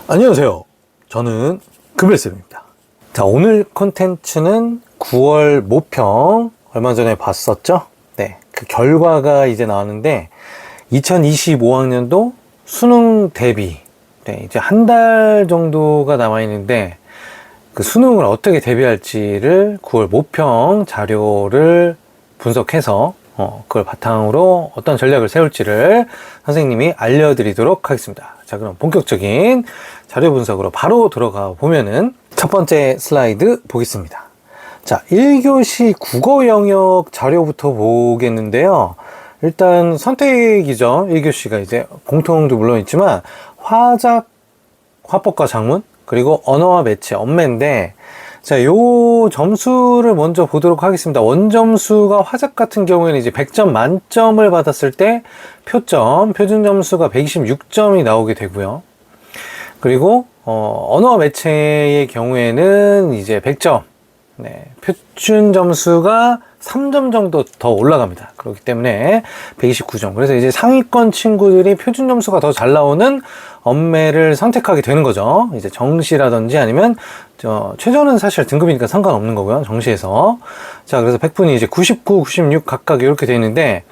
안녕하세요. 저는 금일쌤입니다. 자, 오늘 콘텐츠는 9월 모평 얼마 전에 봤었죠? 네, 그 결과가 이제 나왔는데 2025학년도 수능 대비, 네, 이제 한 달 정도가 남아 있는데 그 수능을 어떻게 대비할지를 9월 모평 자료를 분석해서 그걸 바탕으로 어떤 전략을 세울지를 선생님이 알려드리도록 하겠습니다. 자, 그럼 본격적인 자료 분석으로 바로 들어가 보면은 첫 번째 슬라이드 보겠습니다. 자, 1교시 국어 영역 자료부터 보겠는데요. 일단 선택이죠. 1교시가 이제 공통도 물론 있지만 화작, 화법과 작문, 그리고 언어와 매체, 언매인데, 자, 요 점수를 먼저 보도록 하겠습니다. 원점수가 화작 같은 경우에는 이제 100점 만점을 받았을 때 표점, 표준 점수가 126점이 나오게 되고요. 그리고 언어와 매체의 경우에는 이제 100점, 네, 표준 점수가 3점 정도 더 올라갑니다. 그렇기 때문에 129점. 그래서 이제 상위권 친구들이 표준 점수가 더 잘 나오는 언매를 선택하게 되는 거죠. 이제 정시라든지 아니면 최저는 사실 등급이니까 상관없는 거고요. 정시에서. 자, 그래서 100분이 이제 99, 96 각각 이렇게 되어 있는데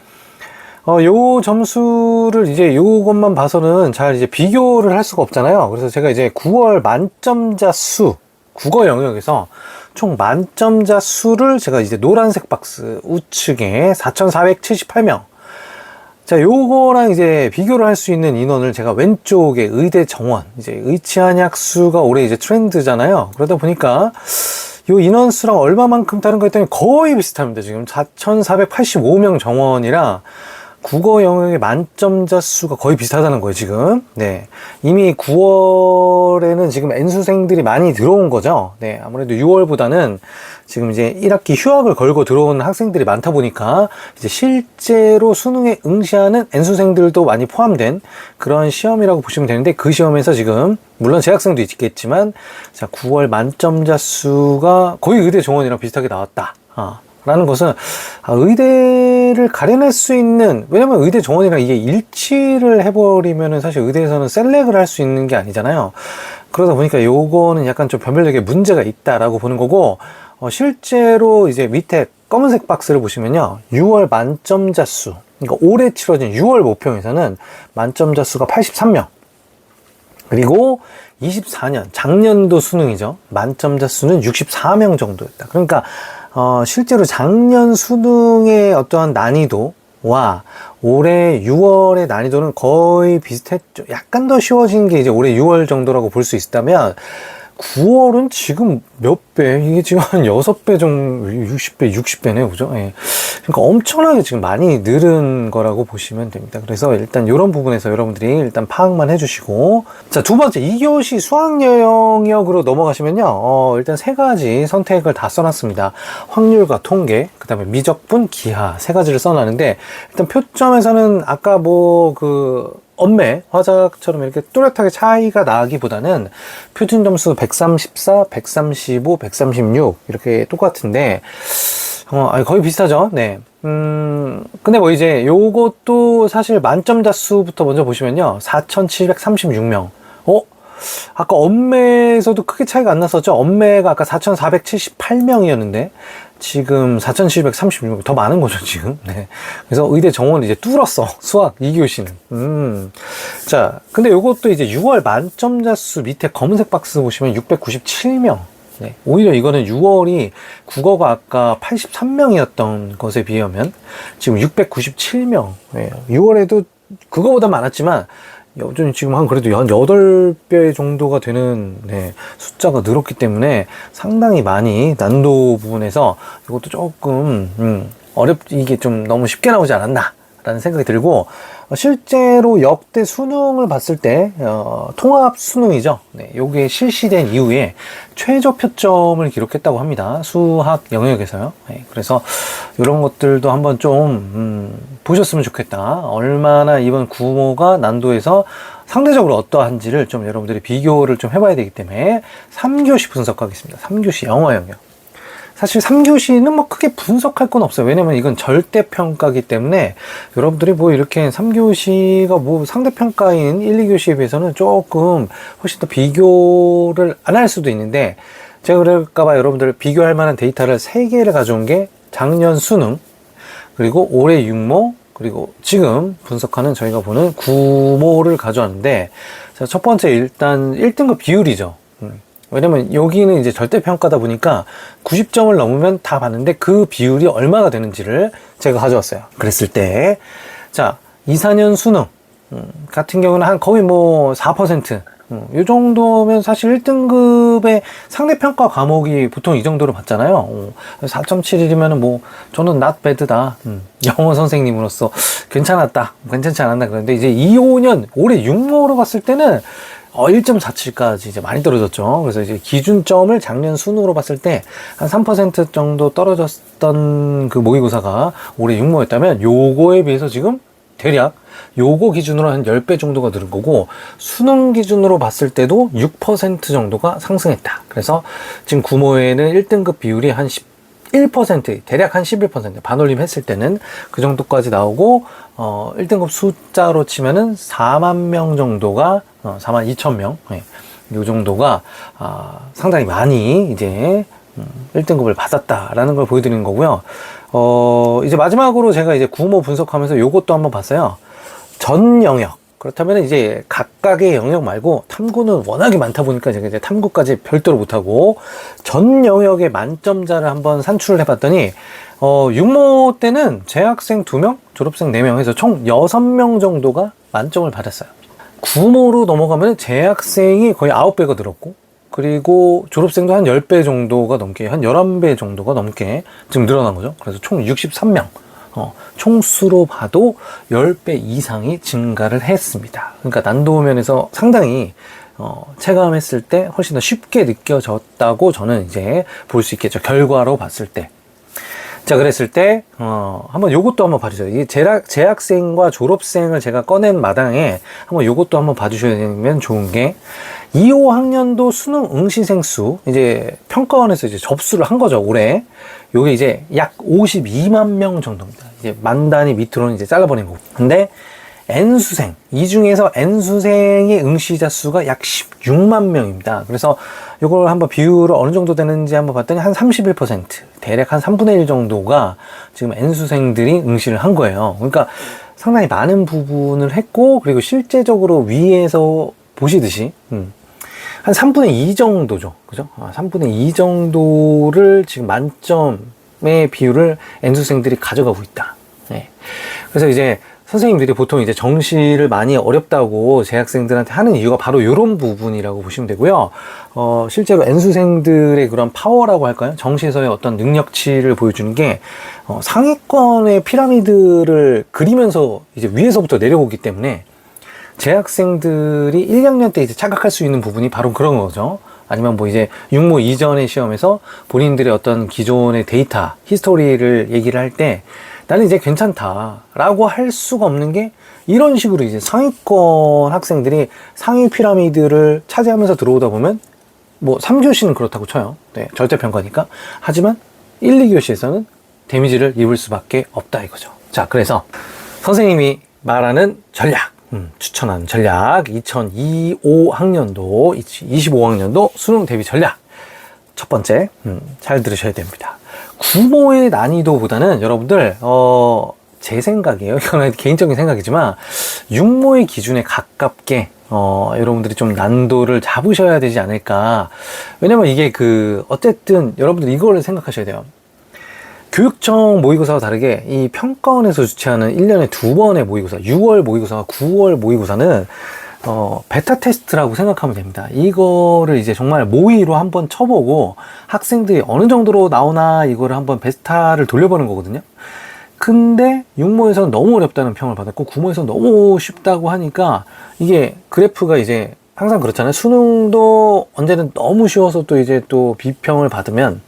요 점수를 이제 요것만 봐서는 잘 이제 비교를 할 수가 없잖아요. 그래서 제가 이제 9월 만점자 수 국어 영역에서 총 만점자 수를 제가 이제 노란색 박스 우측에 4,478명. 자, 요거랑 이제 비교를 할 수 있는 인원을 제가 왼쪽에 의대 정원, 이제 의치한약 수가 올해 이제 트렌드잖아요. 그러다 보니까 요 인원수랑 얼마만큼 다른가 했더니 거의 비슷합니다. 지금 4,485명 정원이라 국어 영역의 만점자 수가 거의 비슷하다는 거예요, 지금. 네. 이미 9월에는 지금 N수생들이 많이 들어온 거죠. 네. 아무래도 6월보다는 지금 이제 1학기 휴학을 걸고 들어온 학생들이 많다 보니까 이제 실제로 수능에 응시하는 N수생들도 많이 포함된 그런 시험이라고 보시면 되는데 그 시험에서 지금 물론 재학생도 있겠지만 자, 9월 만점자 수가 거의 의대 정원이랑 비슷하게 나왔다. 라는 것은 의대를 가려낼 수 있는, 왜냐면 의대 정원이랑 이게 일치를 해버리면은 사실 의대에서는 셀렉을 할 수 있는 게 아니잖아요. 그러다 보니까 요거는 약간 좀 변별력에 문제가 있다라고 보는 거고, 실제로 이제 밑에 검은색 박스를 보시면요, 6월 만점자 수, 그러니까 올해 치러진 6월 모평에서는 만점자 수가 83명. 그리고 24년, 작년도 수능이죠. 만점자 수는 64명 정도였다. 그러니까 실제로 작년 수능의 어떠한 난이도와 올해 6월의 난이도는 거의 비슷했죠. 약간 더 쉬워진 게 이제 올해 6월 정도라고 볼 수 있다면 9월은 지금 몇 배? 이게 지금 한 6배 정도, 60배, 60배네요. 그죠? 예. 그러니까 엄청나게 지금 많이 늘은 거라고 보시면 됩니다. 그래서 일단 이런 부분에서 여러분들이 일단 파악만 해주시고. 자, 두 번째, 2교시 수학 영역으로 넘어가시면요. 일단 세 가지 선택을 다 써놨습니다. 확률과 통계, 그 다음에 미적분, 기하, 세 가지를 써놨는데, 일단 표점에서는 아까 언매, 화작처럼 이렇게 뚜렷하게 차이가 나기보다는 표준 점수 134, 135, 136 이렇게 똑같은데 거의 비슷하죠. 네. 근데 뭐 이제 요것도 사실 만점자 수부터 먼저 보시면요. 4,736명. 아까 언매에서도 크게 차이가 안 났었죠. 언매가 아까 4,478명이었는데 지금 4,736명 더 많은 거죠, 지금. 네. 그래서 의대 정원을 이제 뚫었어. 수학 2교시는. 자, 근데 요것도 이제 6월 만점자 수 밑에 검은색 박스 보시면 697명. 네. 오히려 이거는 6월이 국어가 아까 83명이었던 것에 비하면 지금 697명. 네. 6월에도 그거보다 많았지만 여전히 지금 한 그래도 한 8배 정도가 되는 숫자가 늘었기 때문에 상당히 많이 난도 부분에서 이것도 조금 이게 좀 너무 쉽게 나오지 않았나 라는 생각이 들고, 실제로 역대 수능을 봤을 때 통합 수능이죠. 네, 요게 실시된 이후에 최저 표점을 기록했다고 합니다. 수학 영역에서요. 네, 그래서 이런 것들도 한번 좀 보셨으면 좋겠다. 얼마나 이번 구모가 난도에서 상대적으로 어떠한지를 좀 여러분들이 비교를 좀 해봐야 되기 때문에 3교시 분석하겠습니다. 3교시 영어 영역. 사실 3교시는 뭐 크게 분석할 건 없어요. 왜냐면 이건 절대평가기 때문에 여러분들이 뭐 이렇게 3교시가 뭐 상대평가인 1, 2교시에 비해서는 조금 훨씬 더 비교를 안 할 수도 있는데, 제가 그럴까봐 여러분들 비교할 만한 데이터를 3개를 가져온 게 작년 수능, 그리고 올해 육모, 그리고 지금 분석하는 저희가 보는 구모를 가져왔는데, 자, 첫 번째 일단 1등급 비율이죠. 왜냐면 여기는 이제 절대평가다 보니까 90점을 넘으면 다 봤는데 그 비율이 얼마가 되는지를 제가 가져왔어요. 그랬을 때, 자, 2, 4년 수능 같은 경우는 한 거의 뭐 4%, 이 정도면 사실 1등급의 상대평가 과목이 보통 이 정도로 받잖아요. 4.71이면 뭐 저는 not bad다. 영어 선생님으로서 괜찮았다, 괜찮지 않았나. 그런데 이제 2, 5년 올해 육모로 봤을 때는 1.47까지 이제 많이 떨어졌죠. 그래서 이제 기준점을 작년 순으로 봤을 때 한 3% 정도 떨어졌던 그 모의고사가 올해 육모였다면, 요거에 비해서 지금 대략 요거 기준으로 한 10배 정도가 늘은 거고, 수능 기준으로 봤을 때도 6% 정도가 상승했다. 그래서 지금 구모에는 1등급 비율이 한 11%, 대략 한 11%, 반올림 했을 때는 그 정도까지 나오고, 1등급 숫자로 치면은 4만 명 정도가, 4만 2천 명, 요 정도가, 상당히 많이 이제, 1등급을 받았다라는 걸 보여드리는 거고요. 이제 마지막으로 제가 이제 구모 분석하면서 요것도 한번 봤어요. 전 영역. 그렇다면 이제 각각의 영역 말고, 탐구는 워낙에 많다 보니까 제가 이제 탐구까지 별도로 못하고 전 영역의 만점자를 한번 산출을 해봤더니, 육모 때는 재학생 2명, 졸업생 4명 해서 총 6명 정도가 만점을 받았어요. 구모로 넘어가면 재학생이 거의 9배가 늘었고, 그리고 졸업생도 한 10배 정도가 넘게, 한 11배 정도가 넘게 지금 늘어난 거죠. 그래서 총 63명. 총수로 봐도 10배 이상이 증가를 했습니다. 그러니까 난도 면에서 상당히 체감했을 때 훨씬 더 쉽게 느껴졌다고 저는 이제 볼 수 있겠죠. 결과로 봤을 때. 자, 그랬을 때 한번 요것도 한번 봐주세요. 이 재학생과 졸업생을 제가 꺼낸 마당에 한번 요것도 한번 봐주셔야 되면 좋은 게, 2, 5학년도 수능 응시생 수, 이제 평가원에서 이제 접수를 한 거죠, 올해. 요게 이제 약 52만 명 정도입니다. 이제 만 단위 밑으로는 이제 잘라버린 거고. 근데 N수생, 이 중에서 N수생의 응시자 수가 약 16만 명입니다. 그래서 이걸 한번 비율을 어느 정도 되는지 한번 봤더니 한 31%, 대략 한 3분의 1 정도가 지금 N수생들이 응시를 한 거예요. 그러니까 상당히 많은 부분을 했고, 그리고 실제적으로 위에서 보시듯이 한 3분의 2 정도죠. 그죠? 3분의 2 정도를 지금 만점의 비율을 N수생들이 가져가고 있다. 네. 그래서 이제 선생님들이 보통 이제 정시를 많이 어렵다고 재학생들한테 하는 이유가 바로 이런 부분이라고 보시면 되고요. 실제로 N수생들의 그런 파워라고 할까요? 정시에서의 어떤 능력치를 보여주는 게, 상위권의 피라미드를 그리면서 이제 위에서부터 내려오기 때문에 재학생들이 1, 2학년 때 이제 착각할 수 있는 부분이 바로 그런 거죠. 아니면 뭐 이제 육모 이전의 시험에서 본인들의 어떤 기존의 데이터, 히스토리를 얘기를 할 때 나는 이제 괜찮다라고 할 수가 없는 게, 이런 식으로 이제 상위권 학생들이 상위 피라미드를 차지하면서 들어오다 보면, 뭐 3교시는 그렇다고 쳐요. 네, 절대평가니까. 하지만 1, 2교시에서는 데미지를 입을 수밖에 없다 이거죠. 자, 그래서 선생님이 말하는 전략, 추천하는 전략, 2025학년도, 25학년도 수능 대비 전략. 첫 번째, 잘 들으셔야 됩니다. 구모의 난이도보다는 여러분들, 제 생각이에요. 이거는 개인적인 생각이지만, 육모의 기준에 가깝게, 여러분들이 좀 난도를 잡으셔야 되지 않을까. 왜냐면 이게 어쨌든 여러분들 이걸 생각하셔야 돼요. 교육청 모의고사와 다르게 이 평가원에서 주최하는 1년에 2번의 모의고사, 6월 모의고사와 9월 모의고사는 베타 테스트라고 생각하면 됩니다. 이거를 이제 정말 모의로 한번 쳐보고 학생들이 어느 정도로 나오나 이거를 한번 베타를 돌려보는 거거든요. 근데 육모에서는 너무 어렵다는 평을 받았고, 구모에서는 너무 쉽다고 하니까 이게 그래프가 이제 항상 그렇잖아요. 수능도 언제는 너무 쉬워서 또 이제 또 비평을 받으면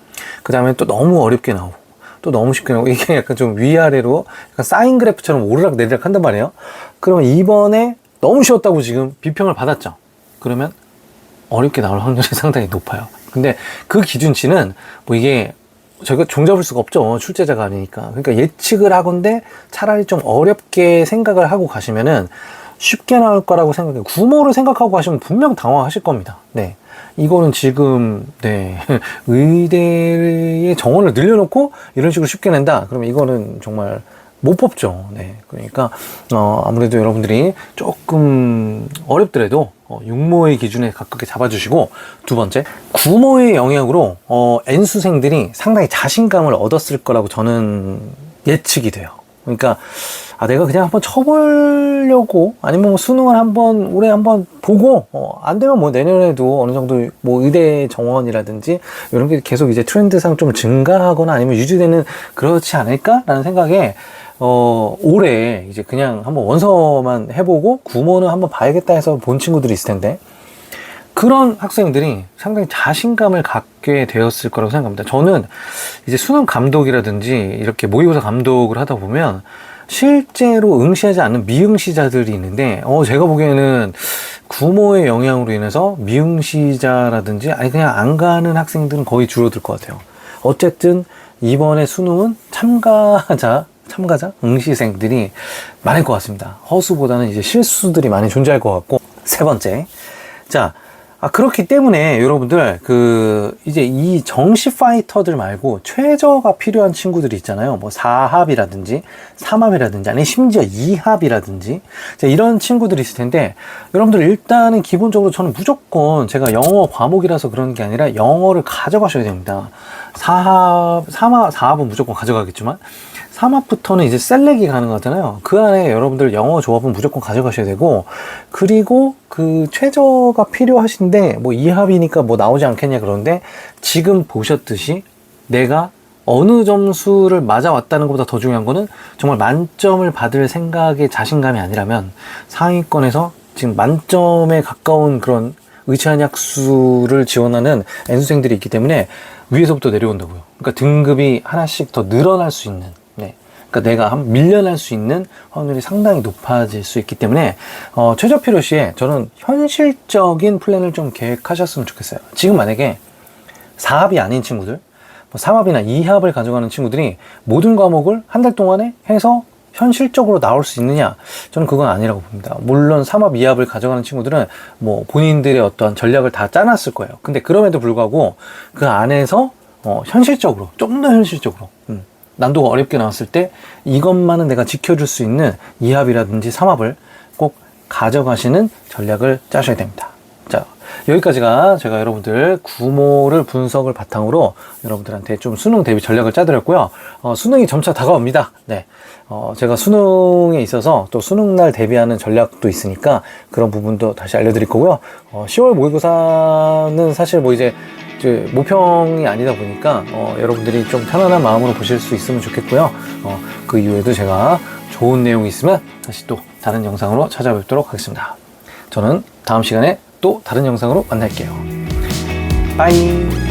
그 다음에 또 너무 어렵게 나오고 또 너무 쉽게 나오고, 이게 약간 좀 위아래로 약간 사인 그래프처럼 오르락 내리락 한단 말이에요. 그러면 이번에 너무 쉬웠다고 지금 비평을 받았죠. 그러면 어렵게 나올 확률이 상당히 높아요. 근데 그 기준치는 뭐 이게 저희가 종잡을 수가 없죠. 출제자가 아니니까. 그러니까 예측을 하건대 차라리 좀 어렵게 생각을 하고 가시면은 쉽게 나올 거라고 생각해요. 구모를 생각하고 가시면 분명 당황하실 겁니다. 네. 이거는 지금, 네. 의대의 정원을 늘려놓고 이런 식으로 쉽게 낸다? 그러면 이거는 정말 못 뽑죠. 네. 그러니까, 아무래도 여러분들이 조금 어렵더라도, 육모의 기준에 가깝게 잡아주시고, 두 번째, 구모의 영향으로, N수생들이 상당히 자신감을 얻었을 거라고 저는 예측이 돼요. 그러니까, 내가 그냥 한번 쳐보려고, 아니면 뭐 수능을 한번, 올해 한번 보고, 안 되면 뭐 내년에도 어느 정도 뭐 의대 정원이라든지, 이런 게 계속 이제 트렌드상 좀 증가하거나 아니면 유지되는 그렇지 않을까라는 생각에, 올해 이제 그냥 한번 원서만 해보고, 구모는 한번 봐야겠다 해서 본 친구들이 있을 텐데, 그런 학생들이 상당히 자신감을 갖게 되었을 거라고 생각합니다. 저는 이제 수능 감독이라든지 이렇게 모의고사 감독을 하다 보면, 실제로 응시하지 않는 미응시자들이 있는데, 제가 보기에는 구모의 영향으로 인해서 미응시자라든지, 아니, 그냥 안 가는 학생들은 거의 줄어들 것 같아요. 어쨌든, 이번에 수능은 참가자, 응시생들이 많을 것 같습니다. 허수보다는 이제 실수들이 많이 존재할 것 같고, 세 번째. 자, 그렇기 때문에 여러분들 이제 이 정시 파이터들 말고 최저가 필요한 친구들이 있잖아요. 뭐 4합이라든지 3합이라든지 아니 심지어 2합이라든지 이런 친구들이 있을 텐데, 여러분들 일단은 기본적으로 저는 무조건, 제가 영어 과목이라서 그런 게 아니라 영어를 가져가셔야 됩니다. 4합은 무조건 가져가겠지만 3합부터는 이제 셀렉이 가능하잖아요. 그 안에 여러분들 영어 조합은 무조건 가져가셔야 되고, 그리고 그 최저가 필요하신데 뭐 2합이니까 뭐 나오지 않겠냐 그러는데, 지금 보셨듯이 내가 어느 점수를 맞아왔다는 것보다 더 중요한 거는 정말 만점을 받을 생각의 자신감이 아니라면 상위권에서 지금 만점에 가까운 그런 의치한약수를 지원하는 N수생들이 있기 때문에 위에서부터 내려온다고요. 그러니까 등급이 하나씩 더 늘어날 수 있는, 그러니까 내가 밀려날 수 있는 확률이 상당히 높아질 수 있기 때문에 최저 필요 시에 저는 현실적인 플랜을 좀 계획하셨으면 좋겠어요. 지금 만약에 4합이 아닌 친구들, 3합이나 2합을 가져가는 친구들이 모든 과목을 한 달 동안에 해서 현실적으로 나올 수 있느냐? 저는 그건 아니라고 봅니다. 물론 3합, 2합을 가져가는 친구들은 뭐 본인들의 어떤 전략을 다 짜놨을 거예요. 근데 그럼에도 불구하고 그 안에서 현실적으로, 좀 더 현실적으로, 난도가 어렵게 나왔을 때 이것만은 내가 지켜줄 수 있는 2합이라든지 3합을 꼭 가져가시는 전략을 짜셔야 됩니다. 자, 여기까지가 제가 여러분들 구모를 분석을 바탕으로 여러분들한테 좀 수능 대비 전략을 짜드렸고요. 수능이 점차 다가옵니다. 네. 제가 수능에 있어서 또 수능날 대비하는 전략도 있으니까 그런 부분도 다시 알려드릴 거고요. 10월 모의고사는 사실 뭐 이제 모평이 아니다 보니까 여러분들이 좀 편안한 마음으로 보실 수 있으면 좋겠고요. 그 이후에도 제가 좋은 내용이 있으면 다시 또 다른 영상으로 찾아뵙도록 하겠습니다. 저는 다음 시간에 또 다른 영상으로 만날게요. 빠이.